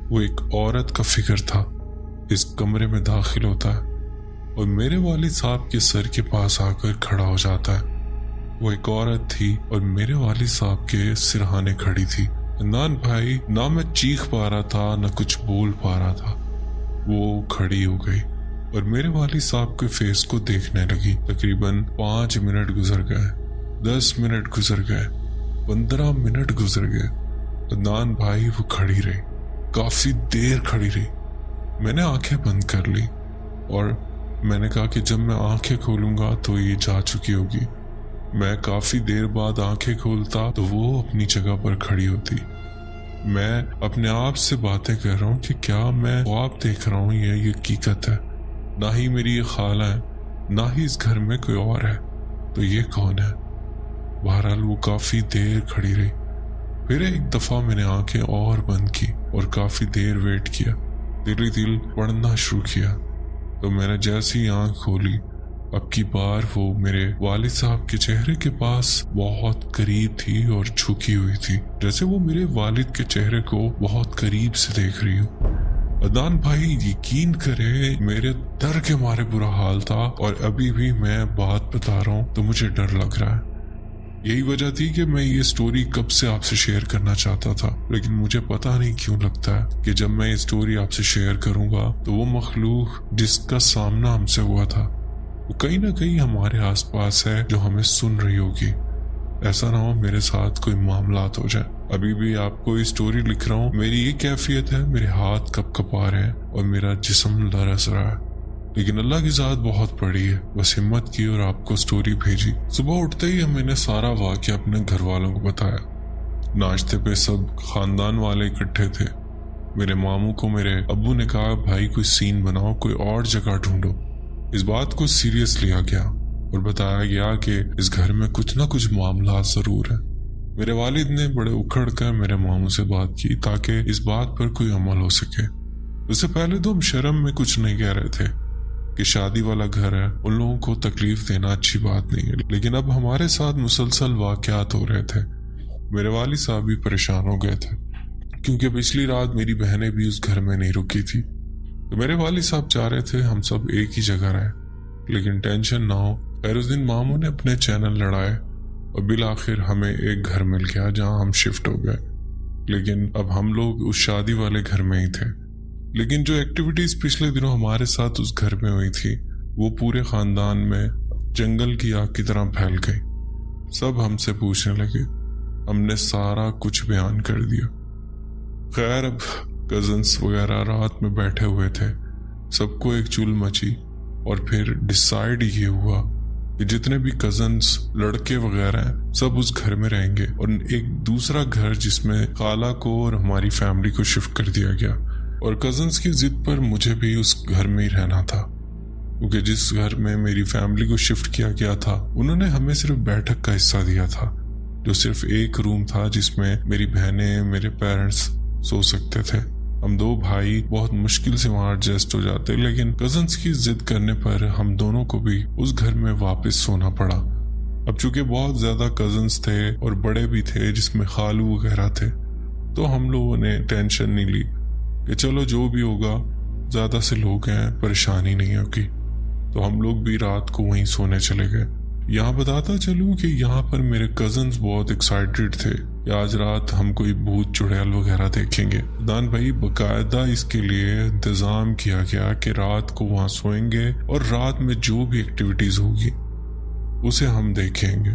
وہ ایک عورت کا فگر تھا، اس کمرے میں داخل ہوتا ہے اور میرے والد صاحب کے سر کے پاس آ کر کھڑا ہو جاتا ہے۔ وہ ایک عورت تھی اور میرے والد صاحب کے سرہانے کھڑی تھی۔ عدنان بھائی، نہ میں چیخ پا رہا تھا نہ کچھ بول پا رہا تھا۔ وہ کھڑی ہو گئی اور میرے والد صاحب کے فیس کو دیکھنے لگی۔ تقریباً 5 منٹ گزر گئے، 10 منٹ گزر گئے، 15 منٹ گزر گئے۔ عدنان بھائی وہ کھڑی رہی، کافی دیر کھڑی رہی۔ میں نے آنکھیں بند کر لی اور میں نے کہا کہ جب میں آنکھیں کھولوں گا تو یہ جا چکی ہوگی۔ میں کافی دیر بعد آنکھیں کھولتا تو وہ اپنی جگہ پر کھڑی ہوتی۔ میں اپنے آپ سے باتیں کر رہا ہوں کہ کیا میں خواب دیکھ رہا ہوں یا یہ حقیقت ہے؟ نہ ہی میری یہ خالہ ہے، نہ ہی اس گھر میں کوئی اور ہے، تو یہ کون ہے؟ بہرحال وہ کافی دیر کھڑی رہی۔ پھر ایک دفعہ میں نے آنکھیں اور بند کی اور کافی دیر ویٹ کیا۔ دل پڑھنا شروع کیا تو میں نے جیسی آنکھ کھولی، اب کی بار وہ میرے والد صاحب کے چہرے کے پاس بہت قریب تھی اور جھکی ہوئی تھی، جیسے وہ میرے والد کے چہرے کو بہت قریب سے دیکھ رہی ہو۔ عدنان بھائی یقین کرے میرے ڈر کے مارے برا حال تھا، اور ابھی بھی میں بات بتا رہا ہوں تو مجھے ڈر لگ رہا ہے۔ یہی وجہ تھی کہ میں یہ سٹوری کب سے آپ سے شیئر کرنا چاہتا تھا، لیکن مجھے پتہ نہیں کیوں لگتا ہے کہ جب میں یہ سٹوری آپ سے شیئر کروں گا تو وہ مخلوق جس کا سامنا ہم سے ہوا تھا وہ کہیں نہ کہیں ہمارے آس پاس ہے، جو ہمیں سن رہی ہوگی۔ ایسا نہ ہو میرے ساتھ کوئی معاملات ہو جائے۔ ابھی بھی آپ کو یہ سٹوری لکھ رہا ہوں، میری یہ کیفیت ہے، میرے ہاتھ کپ کپا رہے ہیں اور میرا جسم لرز رہا ہے، لیکن اللہ کی ذات بہت بڑی ہے۔ بس ہمت کی اور آپ کو سٹوری بھیجی۔ صبح اٹھتے ہی میں نے سارا واقعہ اپنے گھر والوں کو بتایا۔ ناشتے پہ سب خاندان والے اکٹھے تھے۔ میرے ماموں کو میرے ابو نے کہا، بھائی کوئی سین بناؤ، کوئی اور جگہ ڈھونڈو۔ اس بات کو سیریس لیا گیا اور بتایا گیا کہ اس گھر میں کچھ نہ کچھ معاملات ضرور ہیں۔ میرے والد نے بڑے اکھڑ کر میرے ماموں سے بات کی تاکہ اس بات پر کوئی عمل ہو سکے۔ اس سے پہلے تو ہم شرم میں کچھ نہیں کہہ رہے تھے کہ شادی والا گھر ہے، ان لوگوں کو تکلیف دینا اچھی بات نہیں ہے، لیکن اب ہمارے ساتھ مسلسل واقعات ہو رہے تھے۔ میرے والد صاحب بھی پریشان ہو گئے تھے کیونکہ پچھلی رات میری بہنیں بھی اس گھر میں نہیں رکی تھی، تو میرے والد صاحب چاہ رہے تھے ہم سب ایک ہی جگہ رہیں، لیکن ٹینشن نہ ہو۔ خیر اس دن ماموں نے اپنے چینل لڑائے اور بالآخر ہمیں ایک گھر مل گیا جہاں ہم شفٹ ہو گئے، لیکن اب ہم لوگ اس شادی والے گھر میں ہی تھے۔ لیکن جو ایکٹیویٹیز پچھلے دنوں ہمارے ساتھ اس گھر میں ہوئی تھی وہ پورے خاندان میں جنگل کی آگ کی طرح پھیل گئی۔ سب ہم سے پوچھنے لگے، ہم نے سارا کچھ بیان کر دیا۔ خیر اب کزنس وغیرہ رات میں بیٹھے ہوئے تھے، سب کو ایک چول مچی اور پھر ڈیسائیڈ یہ ہوا کہ جتنے بھی کزنس لڑکے وغیرہ ہیں سب اس گھر میں رہیں گے، اور ایک دوسرا گھر جس میں خالہ کو اور ہماری فیملی کو شفٹ کر دیا گیا۔ اور کزنس کی ضد پر مجھے بھی اس گھر میں ہی رہنا تھا، کیونکہ جس گھر میں میری فیملی کو شفٹ کیا گیا تھا انہوں نے ہمیں صرف بیٹھک کا حصہ دیا تھا، جو صرف ایک روم تھا جس میں میری بہنیں، میرے پیرنٹس سو سکتے تھے۔ ہم 2 بھائی بہت مشکل سے وہاں ایڈجسٹ ہو جاتے، لیکن کزنس کی ضد کرنے پر ہم دونوں کو بھی اس گھر میں واپس سونا پڑا۔ اب چونکہ بہت زیادہ کزنس تھے اور بڑے بھی تھے جس میں خالو وغیرہ تھے، تو ہم لوگوں نے ٹینشن نہیں لی کہ چلو جو بھی ہوگا، زیادہ سے لوگ ہیں، پریشانی نہیں ہوگی، تو ہم لوگ بھی رات کو وہیں سونے چلے گئے۔ یہاں بتاتا چلوں کہ یہاں پر میرے کزنز بہت ایکسائٹیڈ تھے کہ آج رات ہم کوئی بھوت چڑیل وغیرہ دیکھیں گے۔ عدنان بھائی باقاعدہ اس کے لیے انتظام کیا گیا کہ رات کو وہاں سوئیں گے اور رات میں جو بھی ایکٹیویٹیز ہوگی اسے ہم دیکھیں گے۔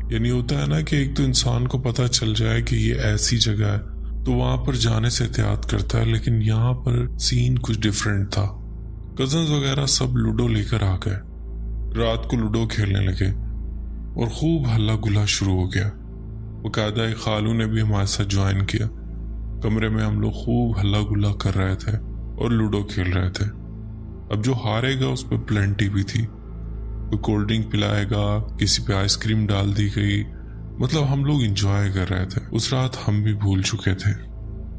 یعنی ہوتا ہے نا کہ ایک تو انسان کو پتہ چل جائے کہ یہ ایسی جگہ ہے تو وہاں پر جانے سے احتیاط کرتا ہے، لیکن یہاں پر سین کچھ ڈیفرنٹ تھا۔ کزنز وغیرہ سب لوڈو لے کر آ گئے، رات کو لوڈو کھیلنے لگے اور خوب ہلا گلا شروع ہو گیا۔ باقاعدہ ایک خالو نے بھی ہمارے ساتھ جوائن کیا۔ کمرے میں ہم لوگ خوب ہلا گلا کر رہے تھے اور لوڈو کھیل رہے تھے۔ اب جو ہارے گا اس پہ پلینٹی بھی تھی، کوئی کولڈ ڈرنک پلائے گا، کسی پہ آئس کریم ڈال دی گئی، مطلب ہم لوگ انجوائے کر رہے تھے۔ اس رات ہم بھی بھول چکے تھے۔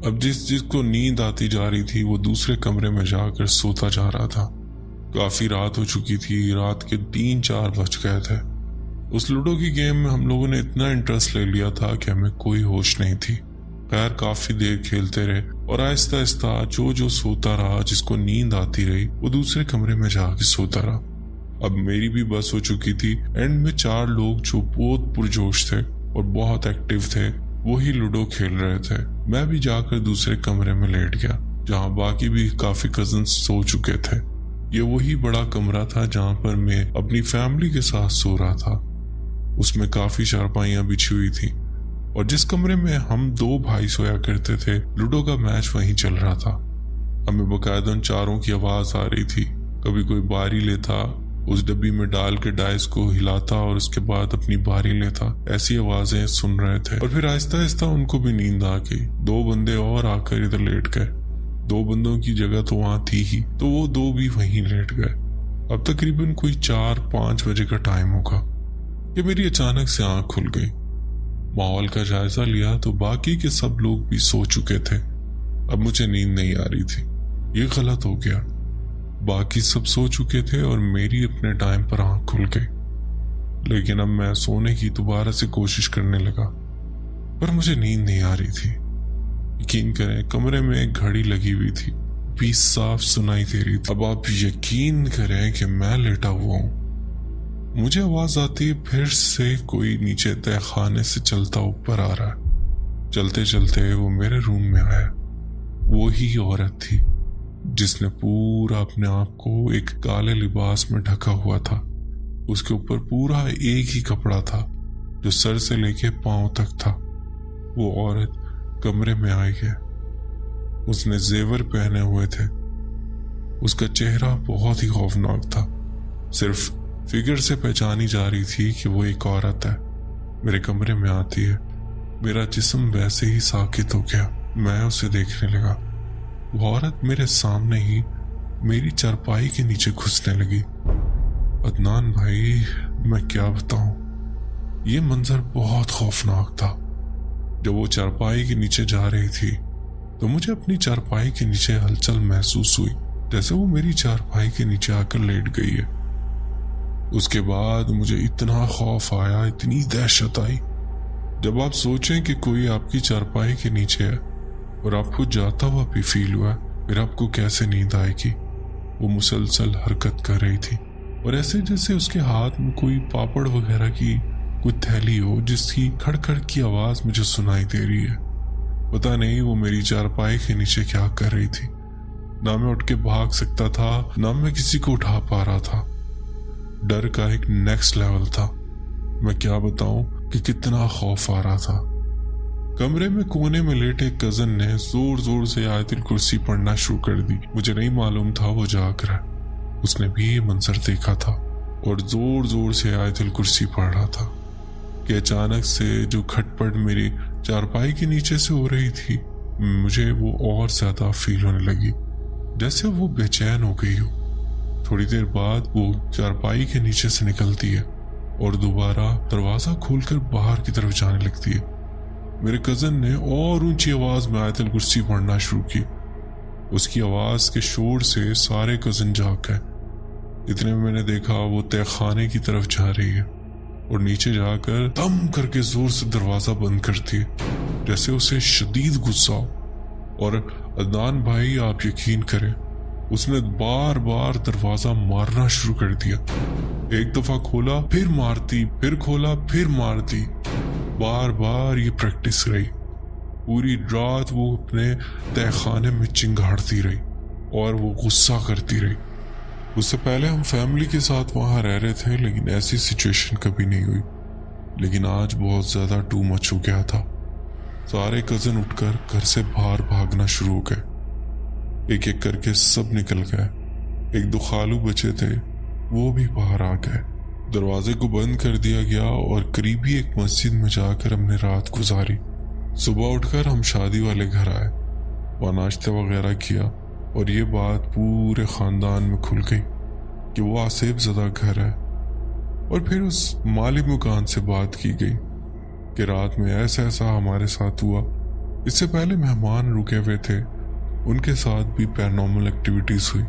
اب جس کو نیند آتی جا رہی تھی وہ دوسرے کمرے میں جا کر سوتا جا رہا تھا۔ کافی رات ہو چکی تھی، رات کے 3-4 بج گئے تھے۔ اس لوڈو کی گیم میں ہم لوگوں نے اتنا انٹرسٹ لے لیا تھا کہ ہمیں کوئی ہوش نہیں تھی۔ خیر کافی دیر کھیلتے رہے، اور آہستہ آہستہ جو سوتا رہا، جس کو نیند آتی رہی، وہ دوسرے کمرے میں جا کے سوتا رہا۔ اب میری بھی بس ہو چکی تھی۔ اینڈ میں 4 لوگ جو بہت پرجوش تھے اور بہت ایکٹیو تھے، وہی لوڈو کھیل رہے تھے۔ میں بھی جا کر دوسرے کمرے میں لیٹ گیا، جہاں باقی بھی کافی کزنز سو چکے تھے۔ یہ وہی بڑا کمرہ تھا جہاں پر میں اپنی فیملی کے ساتھ سو رہا تھا۔ اس میں کافی چارپائیاں بچھی ہوئی تھی، اور جس کمرے میں ہم 2 بھائی سویا کرتے تھے، لوڈو کا میچ وہیں چل رہا تھا۔ ہمیں باقاعدہ ان چاروں کی آواز آ رہی تھی۔ کبھی کوئی باری لیتا، اس ڈبی میں ڈال کے ڈائس کو ہلاتا اور اس کے بعد اپنی باری لیتا۔ ایسی آوازیں سن رہے تھے، اور پھر آہستہ آہستہ ان کو بھی نیند آ گئی۔ 2 بندے اور آ کر ادھر لیٹ گئے۔ 2 بندوں کی جگہ تو وہاں تھی ہی، تو وہ 2 بھی وہیں لیٹ گئے۔ اب تقریباً کوئی 4-5 بجے کا ٹائم ہوگا کہ میری اچانک سے آنکھ کھل گئی۔ ماحول کا جائزہ لیا تو باقی کے سب لوگ بھی سو چکے تھے۔ اب مجھے نیند نہیں آ رہی تھی۔ یہ غلط ہو گیا۔ باقی سب سو چکے تھے اور میری اپنے ٹائم پر آنکھ کھل گئی، لیکن اب میں سونے کی دوبارہ سے کوشش کرنے لگا، پر مجھے نیند نہیں آ رہی تھی۔ یقین کریں، کمرے میں ایک گھڑی لگی ہوئی تھی، بھی صاف سنائی دے رہی تھی۔ اب آپ یقین کریں کہ میں لیٹا ہوا ہوں۔ مجھے آواز آتی ہے پھر سے کوئی نیچے تہ خانے سے چلتا اوپر آ رہا ہے۔ چلتے چلتے وہ میرے روم میں آیا۔ وہی عورت تھی جس نے پورا اپنے آپ کو ایک کالے لباس میں ڈھکا ہوا تھا۔ اس کے اوپر پورا ایک ہی کپڑا تھا جو سر سے لے کے پاؤں تک تھا۔ وہ عورت کمرے میں آئی ہے۔ اس نے زیور پہنے ہوئے تھے۔ اس کا چہرہ بہت ہی خوفناک تھا۔ صرف فگر سے پہچانی جا رہی تھی کہ وہ ایک عورت ہے۔ میرے کمرے میں آتی ہے، میرا جسم ویسے ہی ساکت ہو گیا۔ میں اسے دیکھنے لگا۔ وہ عورت میرے سامنے ہی میری چارپائی کے نیچے گھسنے لگی۔ عدنان بھائی، میں کیا بتاؤں، یہ منظر بہت خوفناک تھا۔ جب وہ چارپائی کے نیچے جا رہی تھی تو مجھے اپنی چارپائی کے نیچے ہلچل محسوس ہوئی، جیسے وہ میری چارپائی کے نیچے آ کر لیٹ گئی ہے۔ اس کے بعد مجھے اتنا خوف آیا، اتنی دہشت آئی۔ جب آپ سوچیں کہ کوئی آپ کی چارپائی کے نیچے ہے اور آپ کو جاتا ہوا بھی فیل ہوا، پھر آپ کو کیسے نیند آئے گی؟ وہ مسلسل حرکت کر رہی تھی، اور ایسے جیسے اس کے ہاتھ میں کوئی پاپڑ وغیرہ کی کوئی تھیلی ہو، جس کی کھڑ کھڑ کی آواز مجھے سنائی دے رہی ہے۔ پتہ نہیں وہ میری چارپائی کے نیچے کیا کر رہی تھی۔ نہ میں اٹھ کے بھاگ سکتا تھا، نہ میں کسی کو اٹھا پا رہا تھا۔ ڈر کا ایک نیکسٹ لیول تھا۔ میں کیا بتاؤں کہ کتنا خوف آ رہا تھا۔ کمرے میں کونے میں لیٹے کزن نے زور زور سے آیت الکرسی پڑھنا شروع کر دی۔ مجھے نہیں معلوم تھا وہ جاگ رہا ہے۔ اس نے بھی یہ منظر دیکھا تھا اور زور زور سے آیت الکرسی پڑھ رہا تھا کہ اچانک سے جو کھٹ پٹ میری چارپائی کے نیچے سے ہو رہی تھی، مجھے وہ اور زیادہ فیل ہونے لگی، جیسے وہ بے چین ہو گئی ہو۔ تھوڑی دیر بعد وہ چارپائی کے نیچے سے نکلتی ہے اور دوبارہ دروازہ کھول کر باہر کی طرف جانے لگتی ہے۔ میرے کزن نے اور اونچی آواز میں آیت الکرسی پڑھنا شروع کی۔ اس کی آواز کے شور سے سارے کزن جاگ گئے۔ اتنے میں نے دیکھا وہ تہ خانے کی طرف جا رہی ہے اور نیچے جا کر دم کر کے زور سے دروازہ بند کرتی ہے، جیسے اسے شدید غصہ ہو۔ اور عدنان بھائی، آپ یقین کریں، اس نے بار بار دروازہ مارنا شروع کر دیا۔ ایک دفعہ کھولا پھر مارتی، پھر کھولا پھر مارتی۔ بار بار یہ پریکٹس رہی۔ پوری رات وہ اپنے تہ خانے میں چنگاڑتی رہی اور وہ غصہ کرتی رہی۔ اس سے پہلے ہم فیملی کے ساتھ وہاں رہ رہے تھے، لیکن ایسی سچویشن کبھی نہیں ہوئی۔ لیکن آج بہت زیادہ ٹو مچ ہو گیا تھا۔ سارے کزن اٹھ کر گھر سے باہر بھاگنا شروع ہو گئے۔ ایک ایک کر کے سب نکل گئے۔ 1-2 خالو بچے تھے، وہ بھی باہر آ گئے۔ دروازے کو بند کر دیا گیا اور قریبی ایک مسجد میں جا کر ہم نے رات گزاری۔ صبح اٹھ کر ہم شادی والے گھر آئے، وہاں ناشتہ وغیرہ کیا، اور یہ بات پورے خاندان میں کھل گئی کہ وہ آصف زدہ گھر ہے۔ اور پھر اس مالی مکان سے بات کی گئی کہ رات میں ایسا ہمارے ساتھ ہوا۔ اس سے پہلے مہمان رکے ہوئے تھے، ان کے ساتھ بھی پیرانارمل ایکٹیویٹیز ہوئی،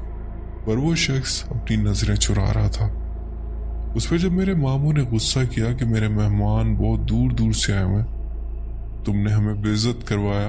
پر وہ شخص اپنی نظریں چرا رہا تھا۔ اس پہ جب میرے ماموں نے غصہ کیا کہ میرے مہمان بہت دور دور سے آئے ہوئے، تم نے ہمیں بے عزت کروایا،